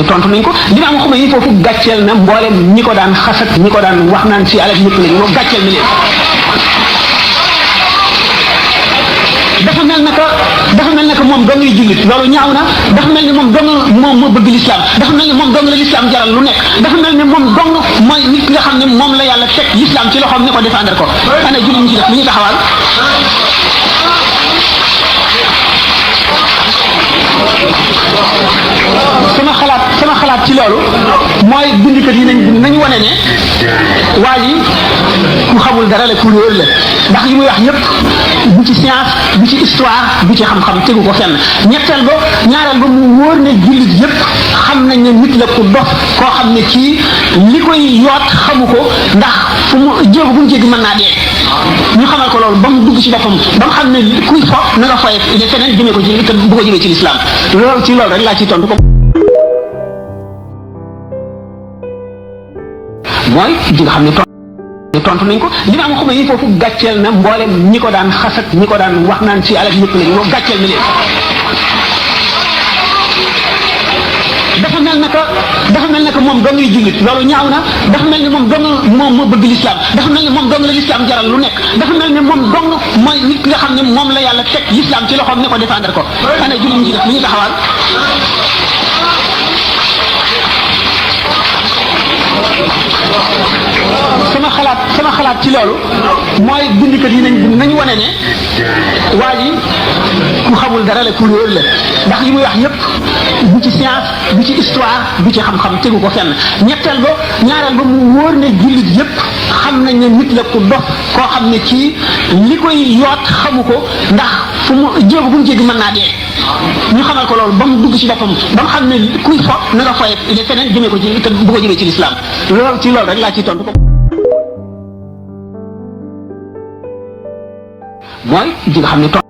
tontu nañ ko Limaam Xumayni foofu gàcceel na mboolem ñi ko daan xasat ñi ko daan wax naan si alal yëpp lañu moom gàcceel na leen. dafa mel na que moom dong ngay jullit loolu ñaaw na dafa mel ni moom dong moom moo bëgg lislaam dafa mel ni moom dong la lislaam jaral lu nekk dafa mel ni moom dong mooy nit ki nga xam ne moom la yàlla teg lislaam ci loxoom ne ko défendre ko ana jullit ñi ci def lu ñu taxawal. sama xalaat ci loolu mooy bindikat yi nañu wane ne waa ji ku xamul dara la ku réer la ndax yi muy wax yépp bu ci science bu ci histoire bu ci xam-xam tegu ko fenn ñaareel ba mu wóor ne jullit yépp xam nañ ne nit la ku dof koo xam ne kii li koy yoot xamu ko ndax fu mu jéego bu mu jéggi mën naa dee ñu xamal ko loolu ba mu dugg ci boppam ba mu xam ne kuy fo na nga foye feneen jëmee ko ci te bu ko jëmee ci lislaam loolu ci loolu rek laa ciy tontu ko mooy di nga xam ne tontu nañ ko Limaam Xumayni foofu gàcceel na mboolem ñi ko daan xasat ñi ko daan wax naan si alal yëpp lañu moom gàcceel na leen. dafa mel na que moom dong ngay jullit loolu ñaaw na dafa mel ni moom dong moom moo bëgg lislaam dafa mel ni moom dong la lislaam jaral lu nekk dafa mel ni moom dong mooy nit ki nga xam ne moom la yàlla teg lislaam ci loxoom ne ko défendre ko ana jullit ñi ci def lu ñu taxawal. sama xalaat ci loolu mooy bindikat yi nañu wane ne waa ji ku xamul dara la ku réer la ndax yi muy wax yépp bu ci science bu ci histoire bu ci xam-xam tegu ko fenn ñaareel ba mu wóor ne jullit yépp xam nañ ne nit la ku dof koo xam ne kii li koy yoot xamu ko ndax fu mu jéego bu mu jéggi mën naa dee ñu xamal ko loolu ba mu dugg ci boppam ba mu xam ne kuy fo na nga foye feneen jëmee ko ci te bu ko jëmee ci lislaam loolu ci loolu rek laa ciy tontu ko mooy di nga xam ne